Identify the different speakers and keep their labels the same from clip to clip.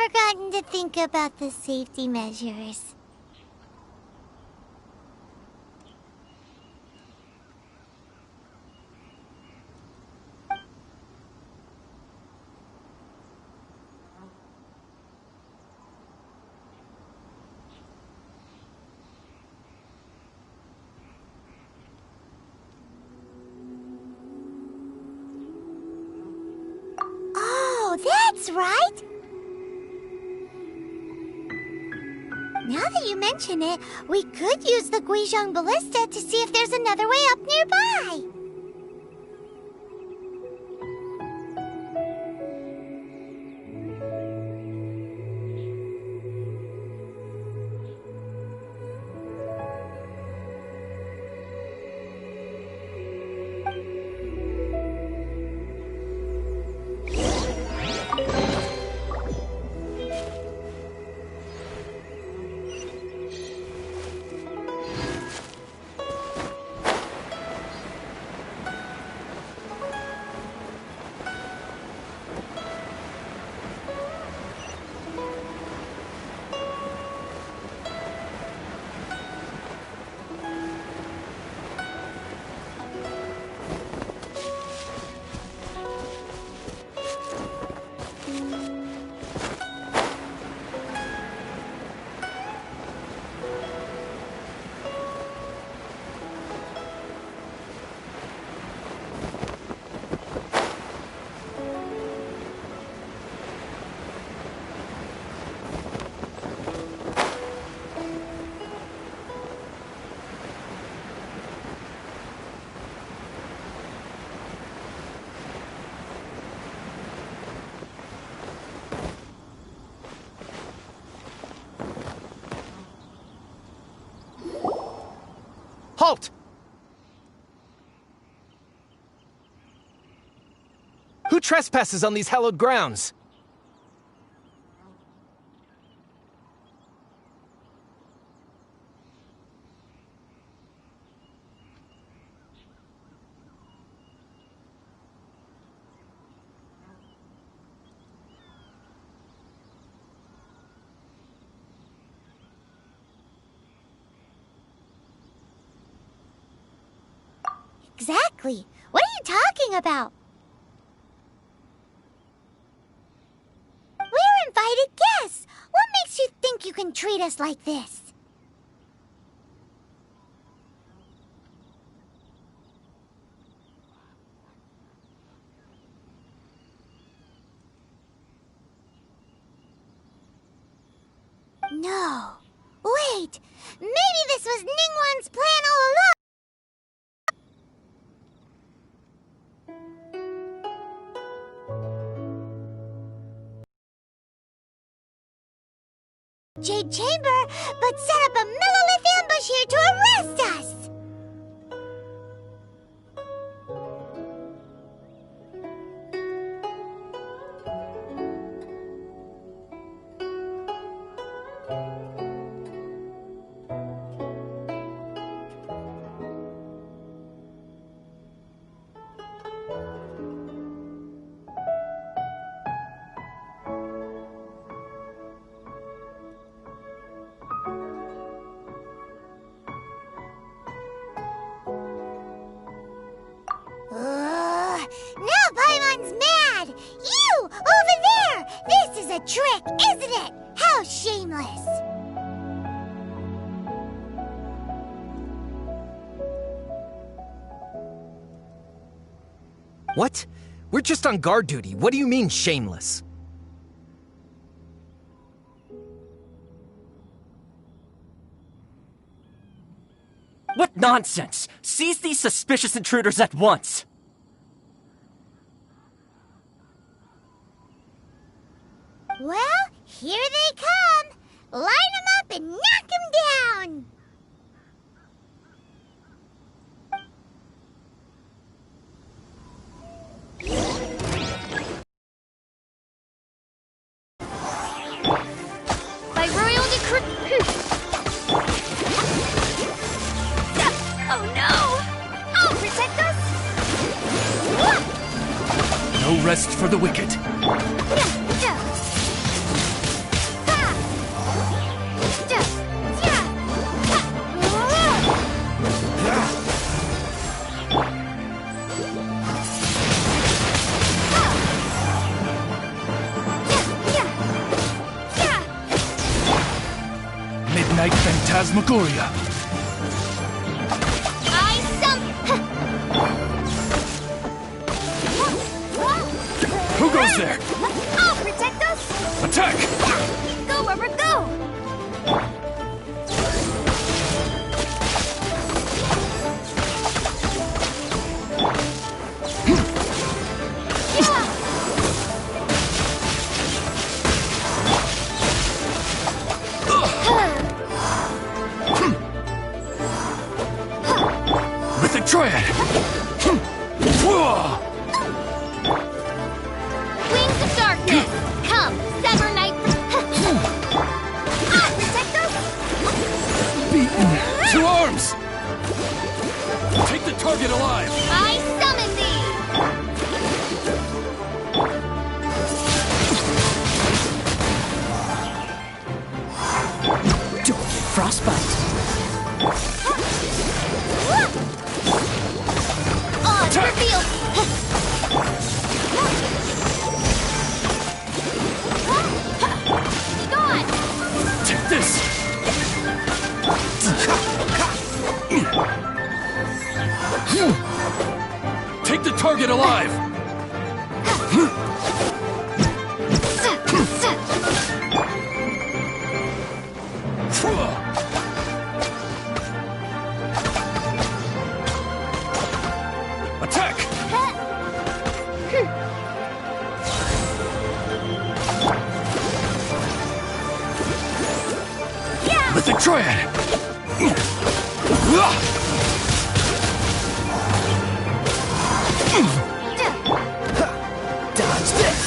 Speaker 1: forgotten to think about the safety measures. Oh, that's right! Now that you mention it, we could use the Guizhong Ballista to see if there's another way up nearby.
Speaker 2: Halt! Who trespasses on these hallowed grounds?
Speaker 1: Exactly. What are you talking about? We're invited guests. What makes you think you can treat us like this? No. Wait. Maybe this was Ningguang's plan all along. Jade Chamber, but set up a Millilith ambush here to arrest us! Now Paimon's mad! You! Over there! This is a trick, isn't it? How shameless!
Speaker 2: What? We're just on guard duty. What do you mean, shameless?
Speaker 3: What nonsense! Seize these suspicious intruders at once!
Speaker 1: Well, here they come! Line them up and knock them down!
Speaker 4: By royal decree... Oh no! I'll protect us!
Speaker 2: No rest for the wicked.
Speaker 5: Midnight Phantasmagoria. Who goes there?
Speaker 4: I'll protect us!
Speaker 5: Attack!
Speaker 4: Go, rubber, go!
Speaker 5: With the triad!
Speaker 4: Wings of darkness! Come, sever night! I'll protect us!
Speaker 5: Beaten! To arms! Take the target alive!
Speaker 4: I summon thee!
Speaker 3: Frostbite.
Speaker 4: On reveal! Gone!
Speaker 5: Take this! Take the target alive! Attack! With the triad!
Speaker 3: Dodge this.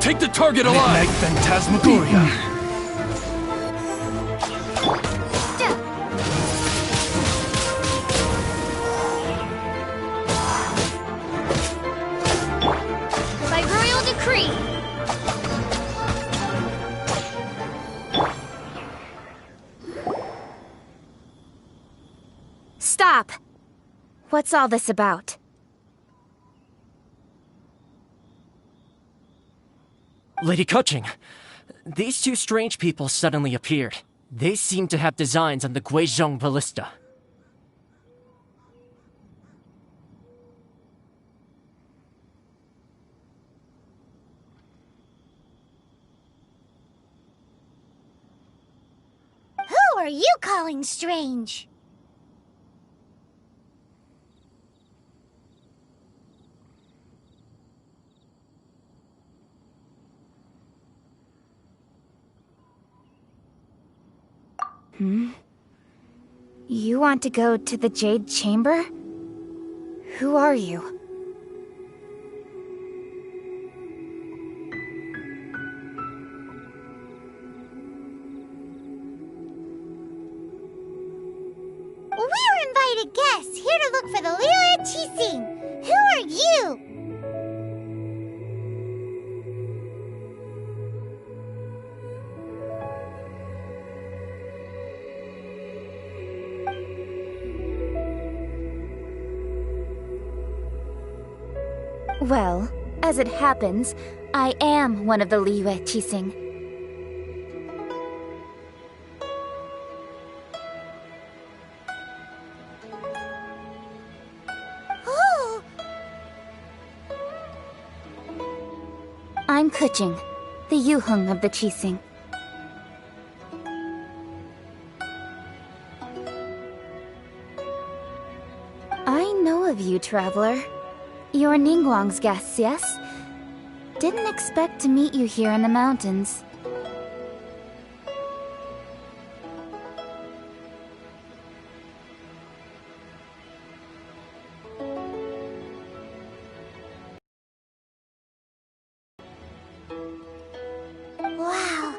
Speaker 5: Take the target alive!
Speaker 2: Midnight Phantasmagoria.
Speaker 4: By royal decree!
Speaker 6: Stop! What's all this about?
Speaker 3: Lady Kuching, these two strange people suddenly appeared. They seem to have designs on the Guizhong Ballista.
Speaker 1: Who are you calling strange?
Speaker 6: You want to go to the Jade Chamber? Who are you?
Speaker 1: We're invited guests here to look for the Liyue Qixing. Who are you?
Speaker 6: Well, as it happens, I am one of the Liyue Qixing.
Speaker 1: Oh,
Speaker 6: I'm Kuching, the Yuheng of the Qixing. I know of you, traveler. You're Ningguang's guests, yes? Didn't expect to meet you here in the mountains.
Speaker 1: wow.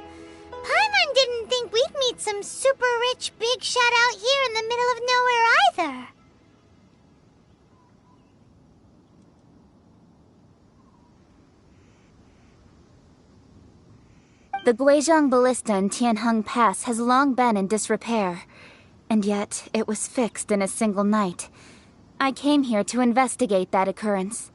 Speaker 1: Paimon didn't think we'd meet some super rich big shot out here in the middle of nowhere either.
Speaker 6: The Guizhong Ballista in Tianheng Pass has long been in disrepair, and yet it was fixed in a single night. I came here to investigate that occurrence.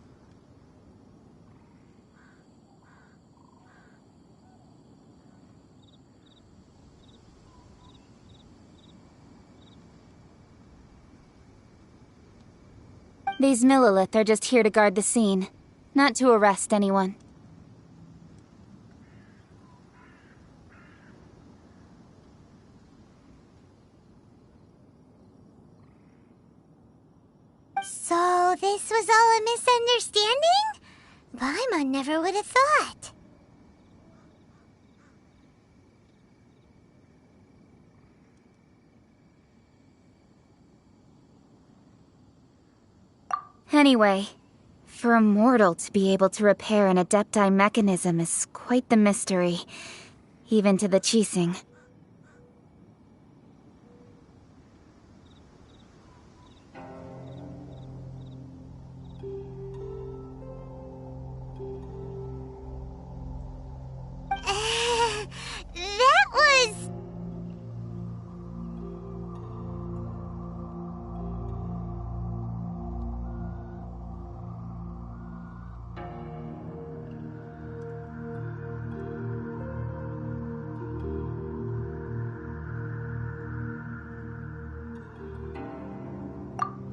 Speaker 6: These Millilith are just here to guard the scene, not to arrest anyone.
Speaker 1: So this was all a misunderstanding? Paimon never would have thought.
Speaker 6: Anyway, for a mortal to be able to repair an Adepti mechanism is quite the mystery, even to the Qixing.
Speaker 1: That was...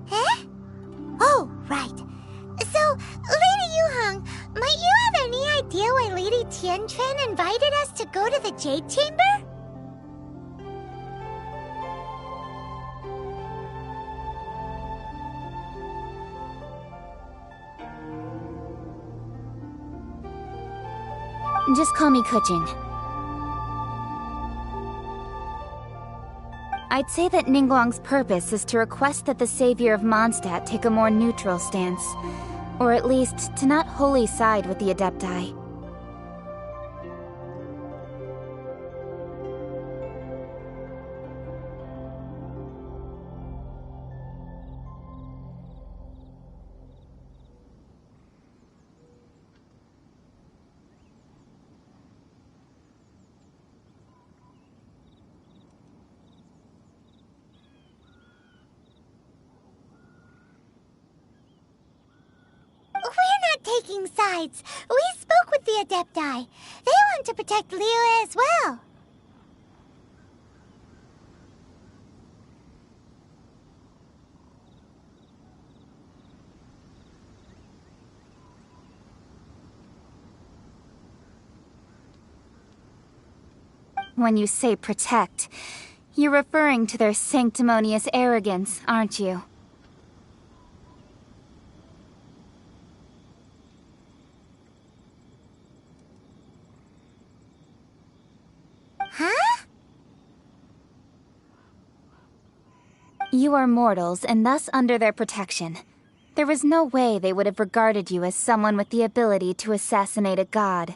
Speaker 1: Huh? Oh, right. So, Lady Yuhong, might you have any idea why Lady Tianquan invited us to go to the Jade Chamber?
Speaker 6: Just call me Kuching. I'd say that Ningguang's purpose is to request that the savior of Mondstadt take a more neutral stance. Or at least, to not wholly side with the Adepti.
Speaker 1: We're not taking sides. We spoke with the Adepti. They want to protect Liyue as well.
Speaker 6: When you say protect, you're referring to their sanctimonious arrogance, aren't you?
Speaker 1: Huh?
Speaker 6: You are mortals, and thus under their protection. There was no way they would have regarded you as someone with the ability to assassinate a god.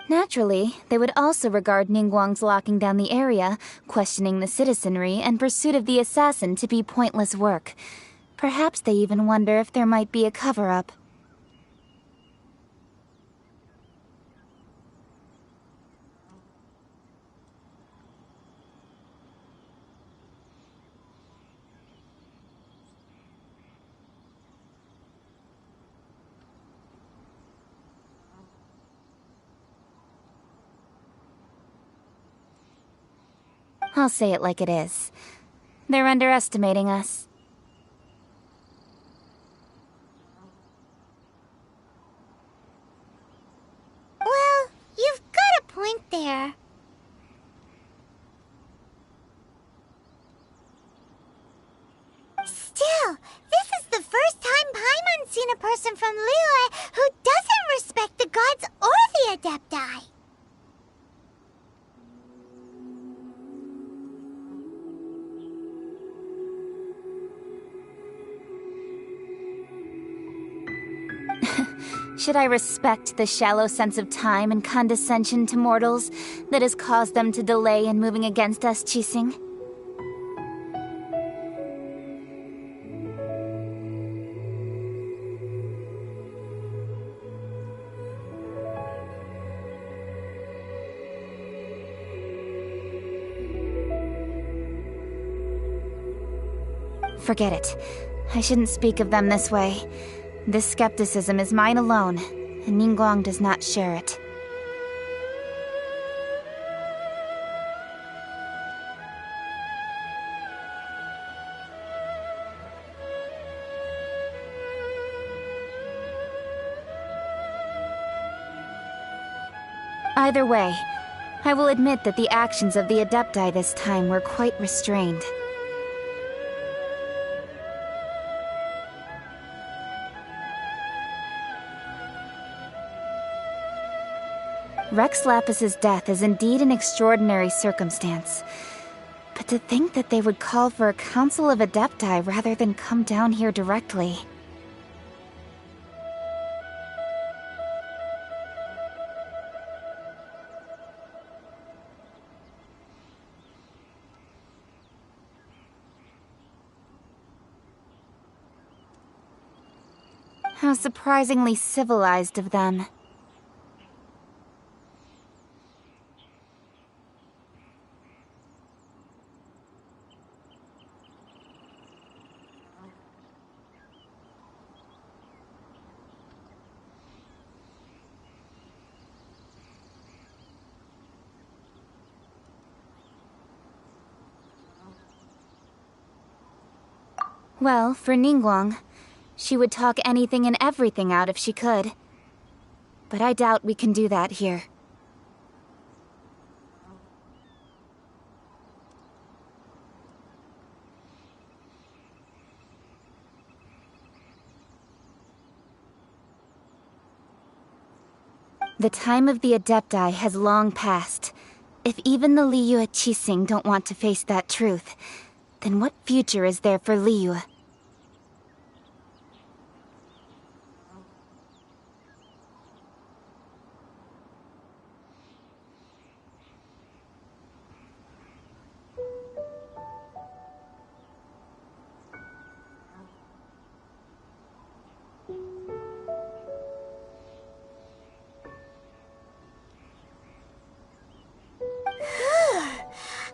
Speaker 6: Naturally, they would also regard Ningguang's locking down the area, questioning the citizenry, and pursuit of the assassin to be pointless work. Perhaps they even wonder if there might be a cover-up. I'll say it like it is. They're underestimating us.
Speaker 1: Well, you've got a point there. Still, this is the first time Paimon's seen a person from Liyue who doesn't respect the gods or the Adepti.
Speaker 6: Should I respect the shallow sense of time and condescension to mortals that has caused them to delay in moving against us, Qixing? Forget it. I shouldn't speak of them this way. This skepticism is mine alone, and Ningguang does not share it. Either way, I will admit that the actions of the Adepti this time were quite restrained. Rex Lapis's death is indeed an extraordinary circumstance. But to think that they would call for a council of Adepti rather than come down here directly. How surprisingly civilized of them. Well, for Ningguang, she would talk anything and everything out if she could. But I doubt we can do that here. The time of the Adepti has long passed. If even the Liyue Qixing don't want to face that truth, then what future is there for Liyue?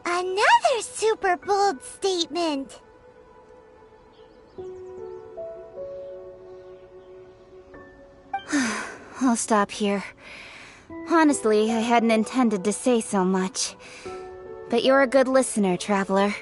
Speaker 1: Another super bold statement.
Speaker 6: I'll stop here. Honestly, I hadn't intended to say so much. But you're a good listener, Traveler.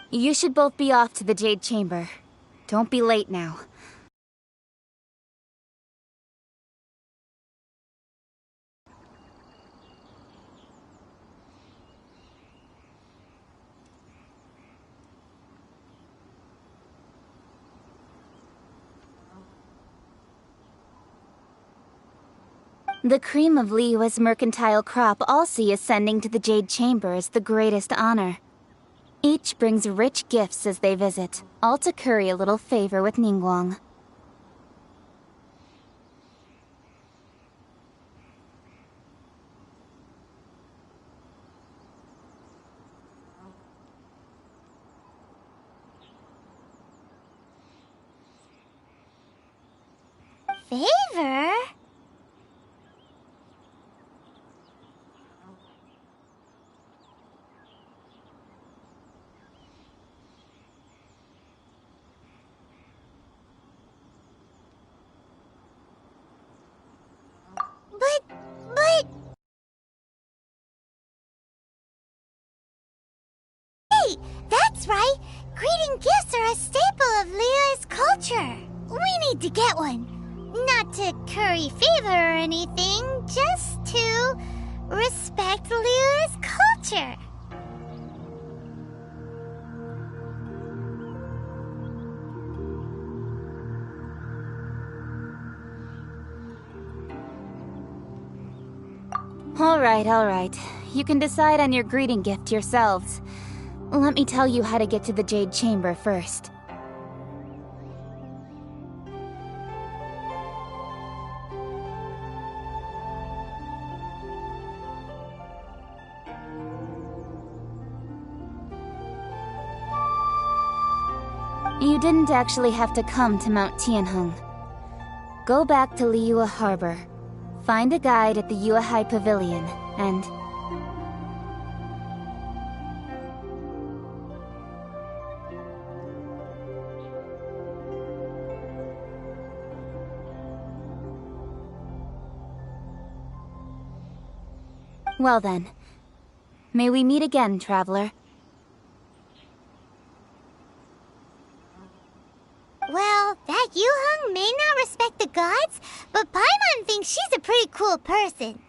Speaker 6: You should both be off to the Jade Chamber. Don't be late now. The cream of Liyue's mercantile crop all see ascending to the Jade Chamber as the greatest honor. Each brings rich gifts as they visit, all to curry a little favor with Ningguang.
Speaker 1: Favor? But... Hey, that's right! Greeting gifts are a staple of Liyue's culture. We need to get one. Not to curry favor or anything, just to respect Liyue's culture.
Speaker 6: All right. You can decide on your greeting gift yourselves. Let me tell you how to get to the Jade Chamber first. You didn't actually have to come to Mount Tianheng. Go back to Liyue Harbor. Find a guide at the Yuehai Pavilion, and... Well then. May we meet again, traveler.
Speaker 1: Well, that Yuheng may not respect the gods, but Paimon thinks she's a pretty cool person.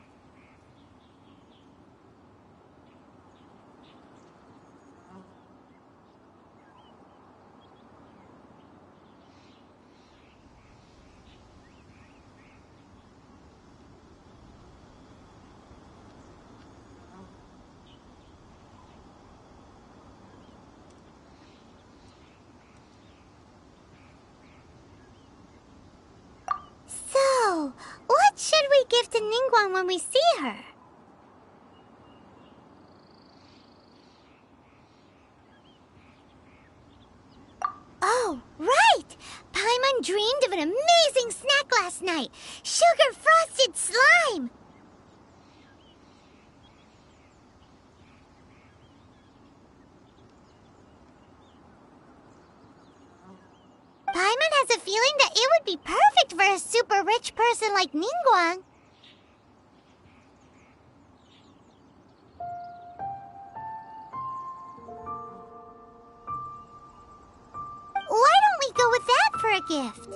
Speaker 1: So, what should we give to Ningguang when we see her? Oh, right! Paimon dreamed of an amazing snack last night! Sugar-frosted slime! Paimon has a feeling that it would be perfect for a super rich person like Ningguang. Why don't we go with that for a gift?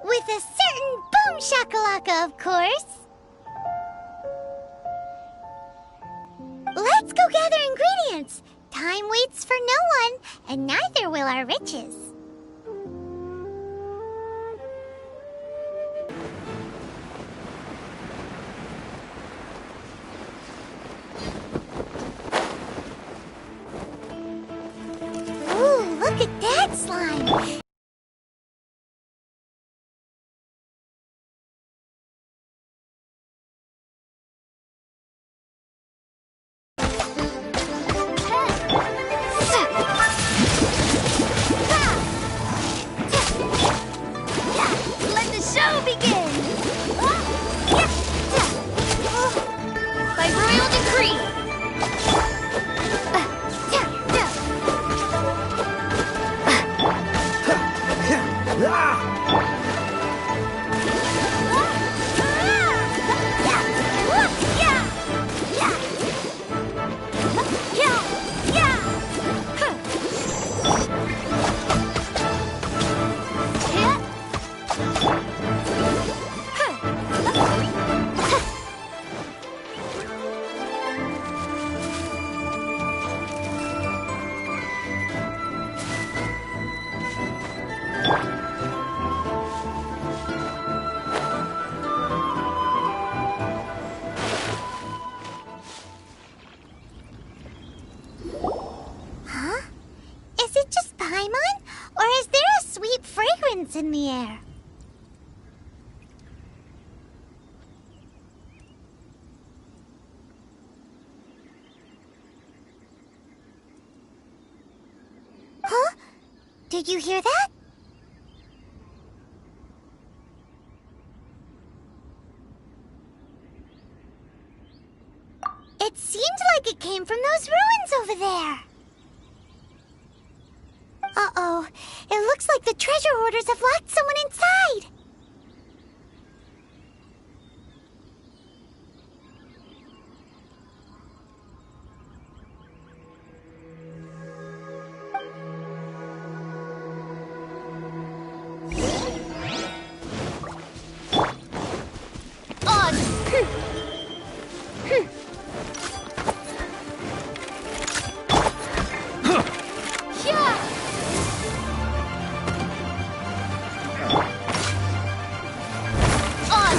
Speaker 1: With a certain boom shakalaka, of course. Let's go gather ingredients. Time waits for no one, and neither will our riches. Ooh, look at that slime.
Speaker 4: Let the show begin! By royal decree!
Speaker 1: Huh? Is it just Paimon? Or is there a sweet fragrance in the air? Huh? Did you hear that? It seemed like it came from those ruins over there. Uh-oh. It looks like the treasure hoarders have locked someone inside.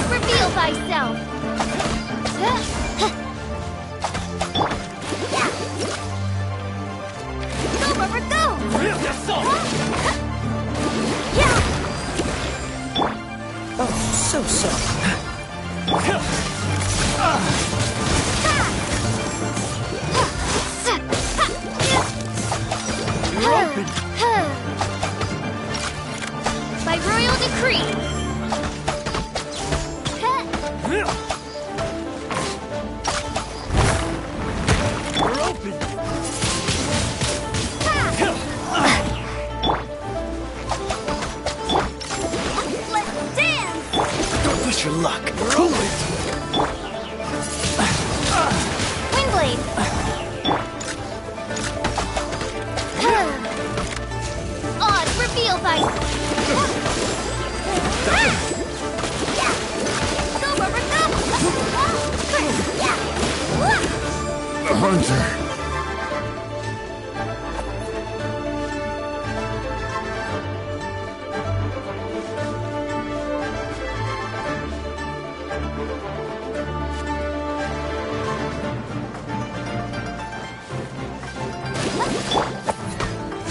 Speaker 4: Reveal thyself! Go, Rubber, go!
Speaker 2: So sorry.
Speaker 4: By royal decree.
Speaker 5: We're open!
Speaker 4: Let's dance!
Speaker 2: Don't push your luck. Cool it.
Speaker 4: Windblade. Odd reveal by. Go, rubber, go!
Speaker 5: The hunter!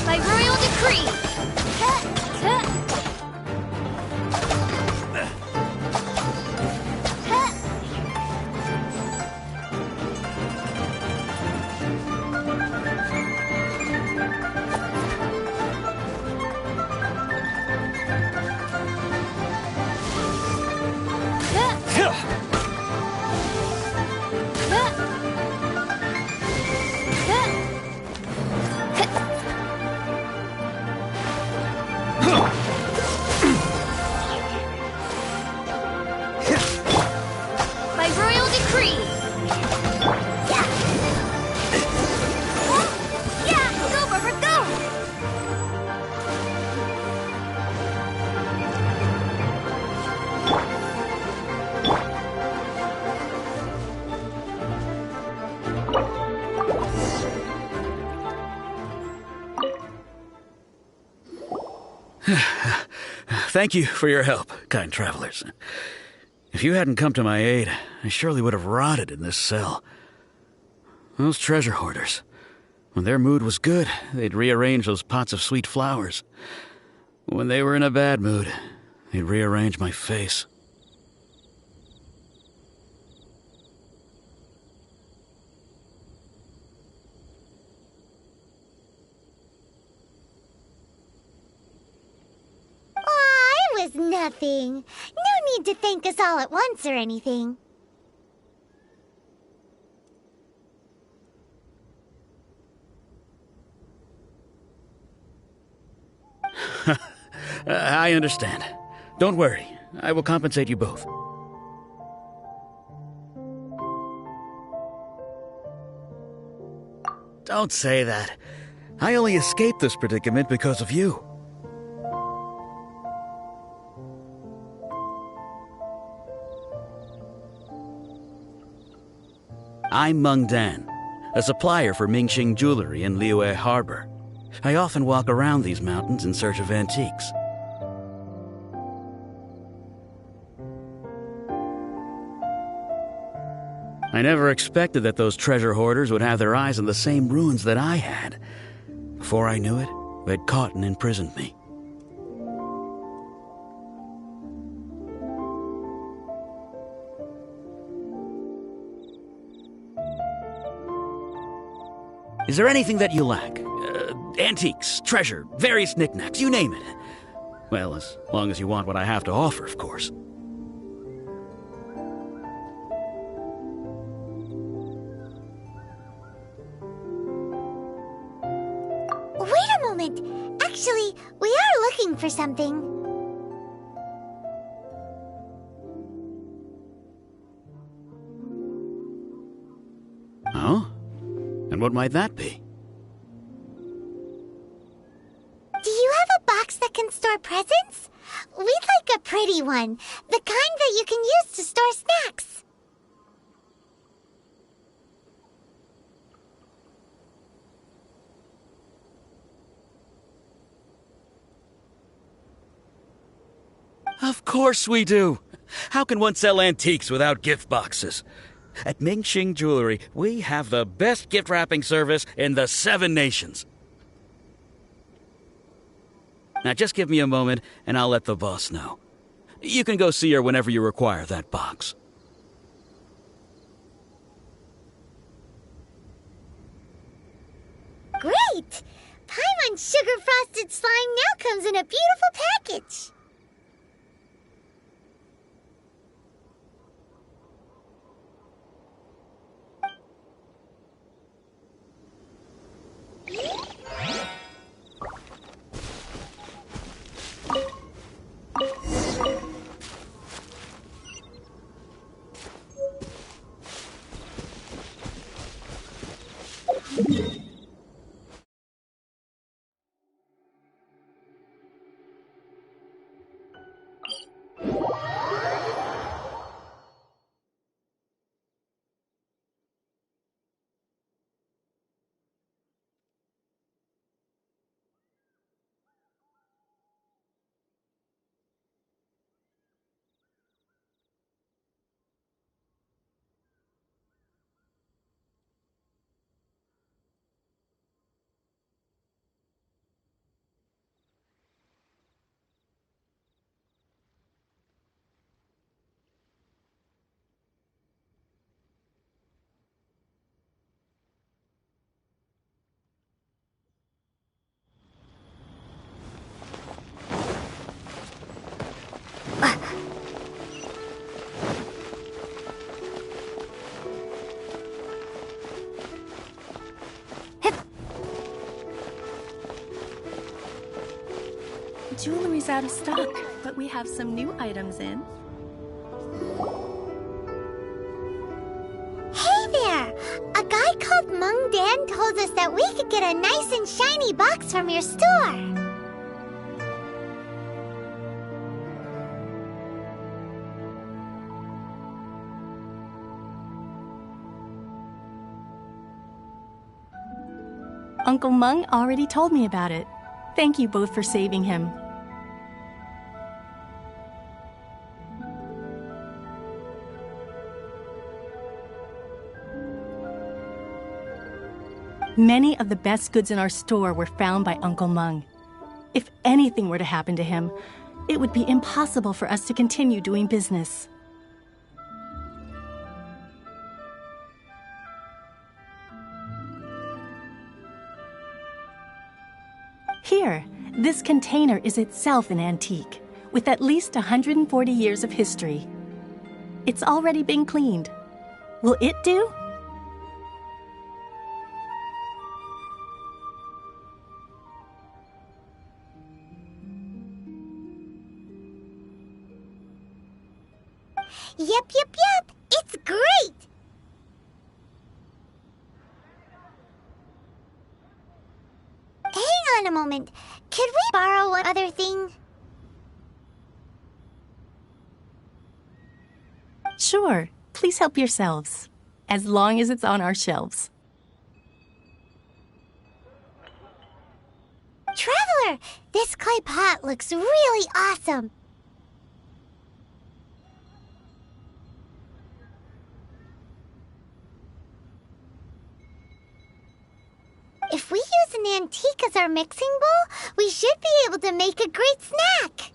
Speaker 4: By royal decree. By royal decree. Go, Barbara, go!
Speaker 7: Thank you for your help, kind travelers. If you hadn't come to my aid, I surely would have rotted in this cell. Those treasure hoarders, when their mood was good, they'd rearrange those pots of sweet flowers. When they were in a bad mood, they'd rearrange my face.
Speaker 1: Aw, it was nothing. No need to thank us all at once or anything.
Speaker 7: I understand. Don't worry. I will compensate you both. Don't say that. I only escaped this predicament because of you. I'm Meng Dan, a supplier for Mingxing Jewelry in Liyue Harbor. I often walk around these mountains in search of antiques. I never expected that those treasure hoarders would have their eyes on the same ruins that I had. Before I knew it, they'd caught and imprisoned me. Is there anything that you lack? Antiques, treasure, various knickknacks, you name it. Well, as long as you want what I have to offer, of course.
Speaker 1: Wait a moment. Actually, we are looking for something.
Speaker 7: Oh? And what might that be?
Speaker 1: Do you have a box that can store presents? We'd like a pretty one. The kind that you can use to store snacks.
Speaker 7: Of course we do. How can one sell antiques without gift boxes? At Mingxing Jewelry, we have the best gift wrapping service in the 7 nations. Now just give me a moment and I'll let the boss know. You can go see her whenever you require that box.
Speaker 1: Great! Paimon's sugar frosted slime now comes in a beautiful package.
Speaker 8: Jewelry's out of stock, but we have some new items in.
Speaker 1: Hey there! A guy called Mung Dan told us that we could get a nice and shiny box from your store.
Speaker 8: Uncle Mung already told me about it. Thank you both for saving him. Many of the best goods in our store were found by Uncle Mung. If anything were to happen to him, it would be impossible for us to continue doing business. Here, this container is itself an antique, with at least 140 years of history. It's already been cleaned. Will it do?
Speaker 1: Yep. It's great! Hang on a moment. Could we borrow one other thing?
Speaker 8: Sure. Please help yourselves, as long as it's on our shelves.
Speaker 1: Traveler, this clay pot looks really awesome. If we use an antique as our mixing bowl, we should be able to make a great snack.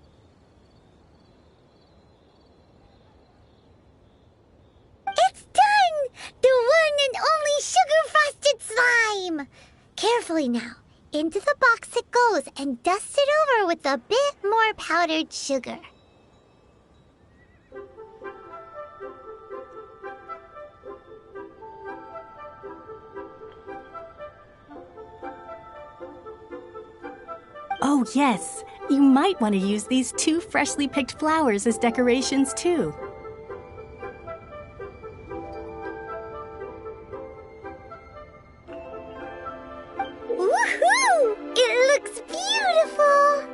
Speaker 1: It's done! The one and only sugar-frosted slime! Carefully now. Into the box it goes and dust it over with a bit more powdered sugar.
Speaker 8: Oh, yes. You might want to use these 2 freshly picked flowers as decorations, too.
Speaker 1: Woohoo! It looks beautiful!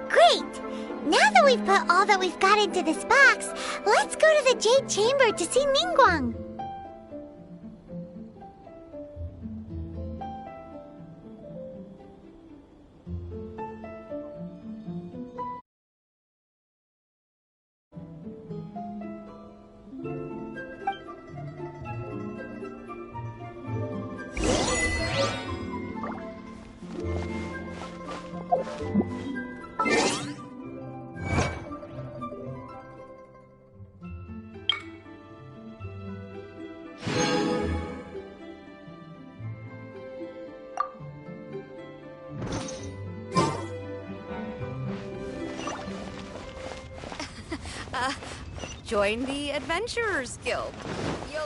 Speaker 1: Great! Now that we've put all that we've got into this box, let's go to the Jade Chamber to see Ningguang.
Speaker 9: Join the Adventurers Guild. Yo.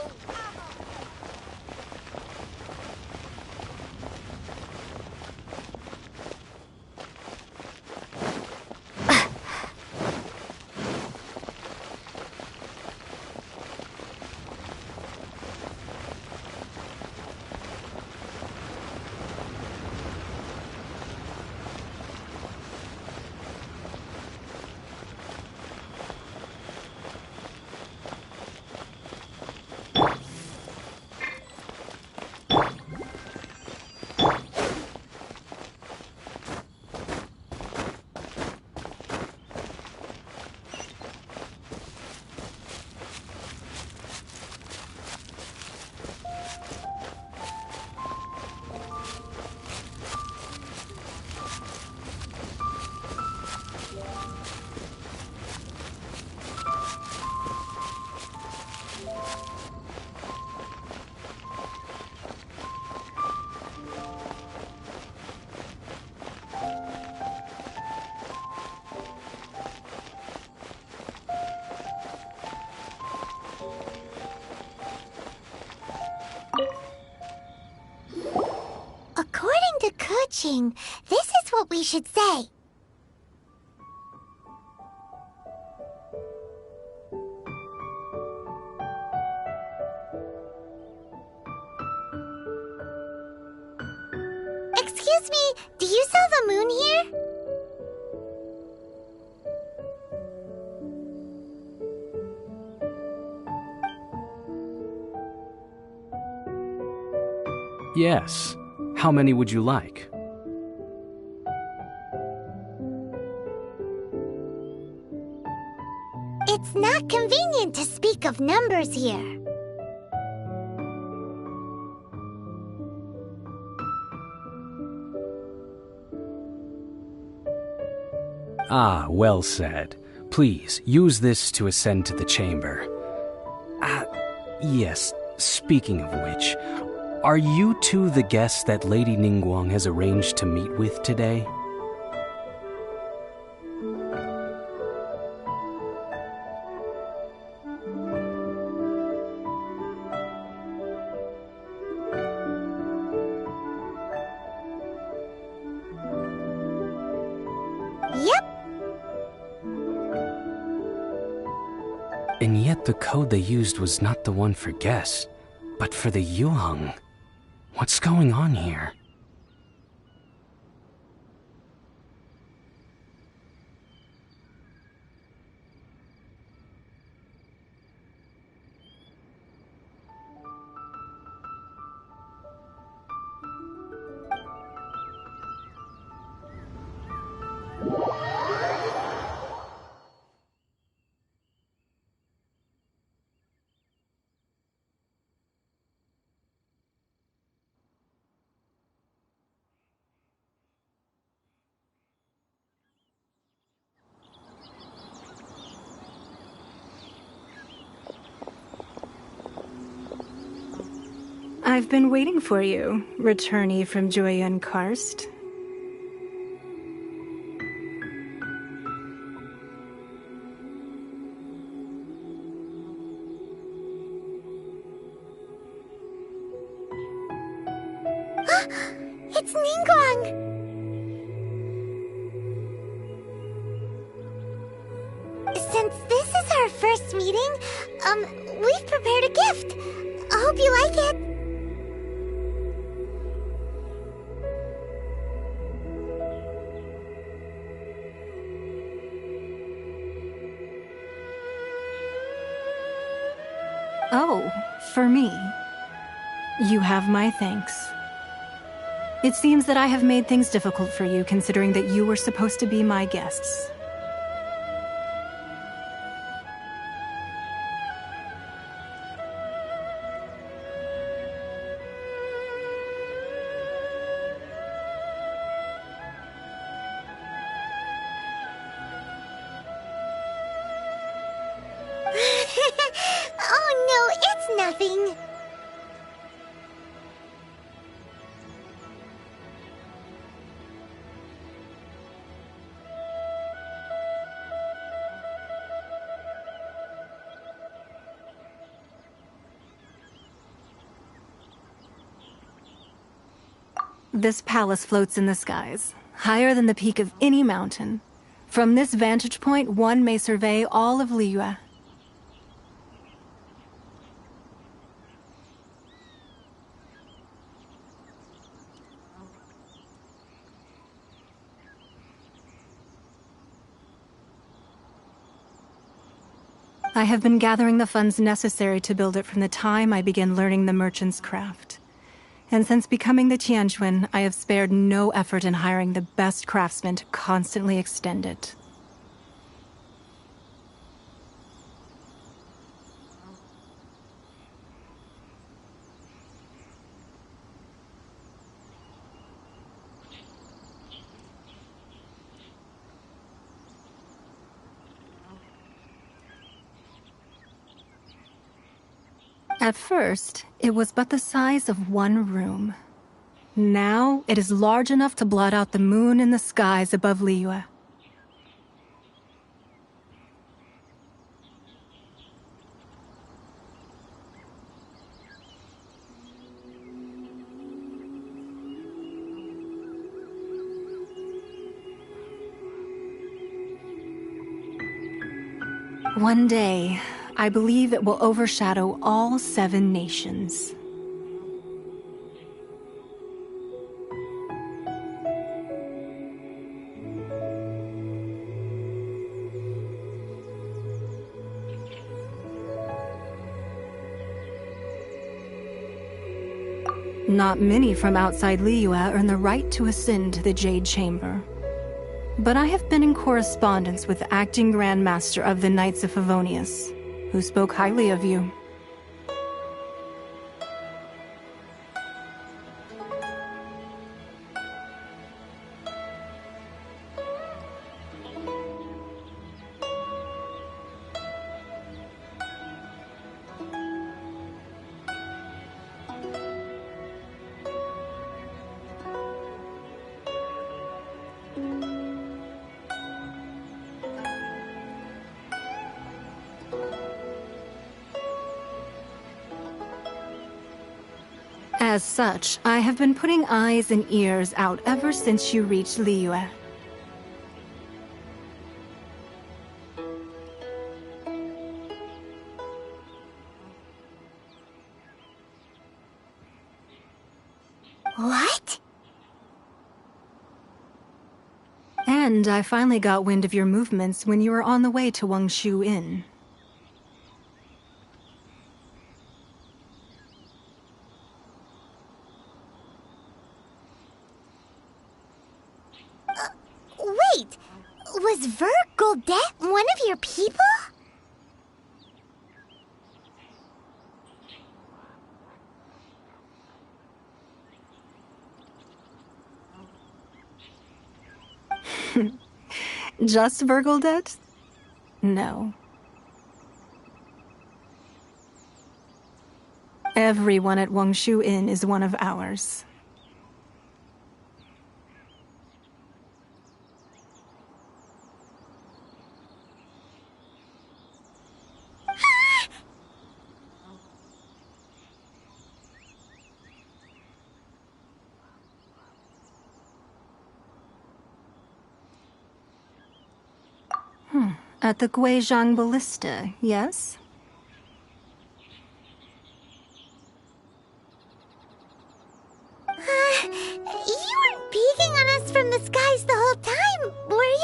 Speaker 1: According to Kuching, this is what we should say. Excuse me, do you sell the moon here?
Speaker 10: Yes. How many would you like?
Speaker 1: It's not convenient to speak of numbers here.
Speaker 10: Ah, well said. Please, use this to ascend to the chamber. Yes, speaking of which, are you two the guests that Lady Ningguang has arranged to meet with today?
Speaker 1: Yep.
Speaker 10: And yet the code they used was not the one for guests, but for the Yuheng. What's going on here?
Speaker 11: I've been waiting for you, returnee from Joyun Karst.
Speaker 1: It's Ningguang! Since this is our first meeting, we've prepared a gift. I hope you like it.
Speaker 11: Oh, for me. You have my thanks. It seems that I have made things difficult for you, considering that you were supposed to be my guests.
Speaker 1: Oh no, it's nothing.
Speaker 11: This palace floats in the skies, higher than the peak of any mountain. From this vantage point, one may survey all of Liyue. I have been gathering the funds necessary to build it from the time I began learning the merchant's craft. And since becoming the Tianquan, I have spared no effort in hiring the best craftsmen to constantly extend it. At first, it was but the size of one room. Now, it is large enough to blot out the moon in the skies above Liyue. One day, I believe it will overshadow all 7 nations. Not many from outside Liyue earn the right to ascend to the Jade Chamber. But I have been in correspondence with the acting Grand Master of the Knights of Favonius, who spoke highly of you. As such, I have been putting eyes and ears out ever since you reached Liyue.
Speaker 1: What?
Speaker 11: And I finally got wind of your movements when you were on the way to Wangshu Inn.
Speaker 1: Wait! Was Vergoldet one of your people?
Speaker 11: Just Vergoldet? No. Everyone at Wangshu Inn is one of ours. At the Guizhang Ballista, yes?
Speaker 1: You weren't peeking on us from the skies the whole time, were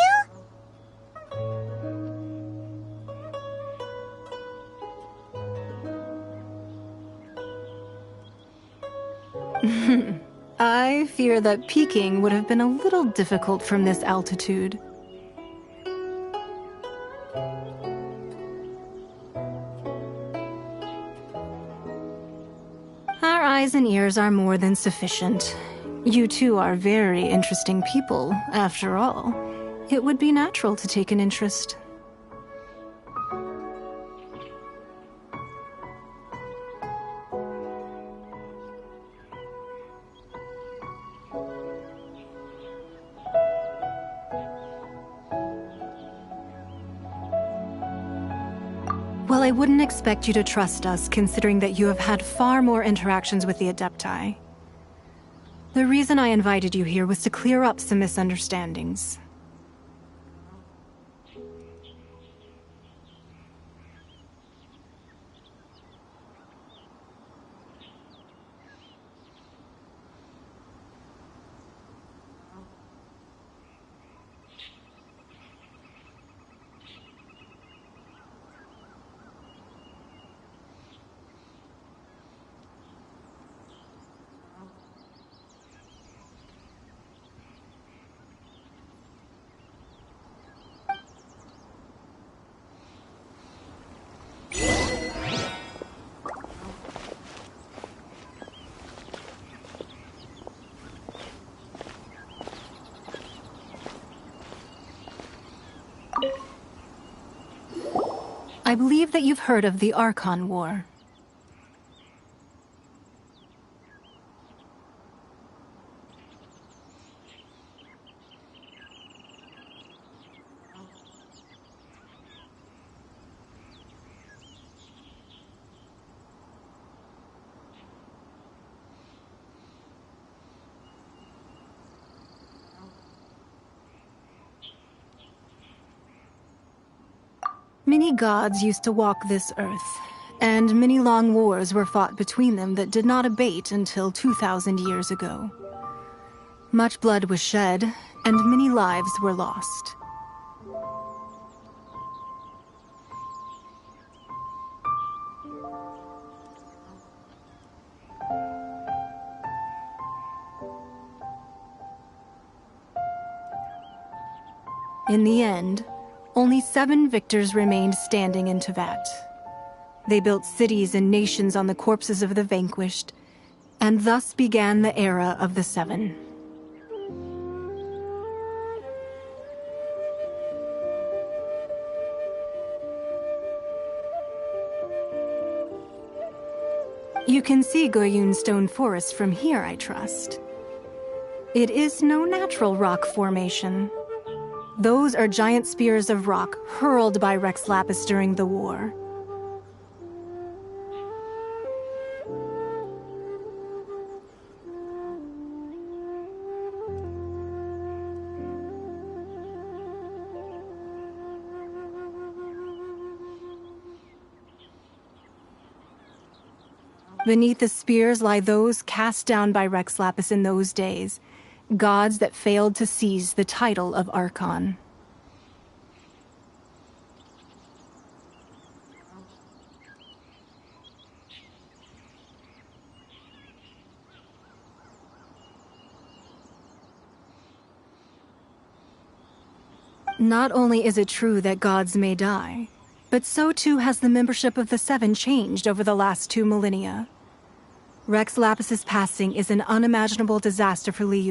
Speaker 11: you? I fear that peeking would have been a little difficult from this altitude. Our eyes and ears are more than sufficient. You two are very interesting people, after all. It would be natural to take an interest. Well, I wouldn't expect you to trust us, considering that you have had far more interactions with the Adepti. The reason I invited you here was to clear up some misunderstandings. I believe that you've heard of the Archon War. Many gods used to walk this earth, and many long wars were fought between them that did not abate until 2,000 years ago. Much blood was shed, and many lives were lost. In the end, only 7 victors remained standing in Teyvat. They built cities and nations on the corpses of the vanquished, and thus began the era of the 7. You can see Goyun Stone Forest from here, I trust. It is no natural rock formation. Those are giant spears of rock hurled by Rex Lapis during the war. Beneath the spears lie those cast down by Rex Lapis in those days, gods that failed to seize the title of Archon. Not only is it true that gods may die, but so too has the membership of the 7 changed over the last 2 millennia. Rex Lapis's passing is an unimaginable disaster for Liyue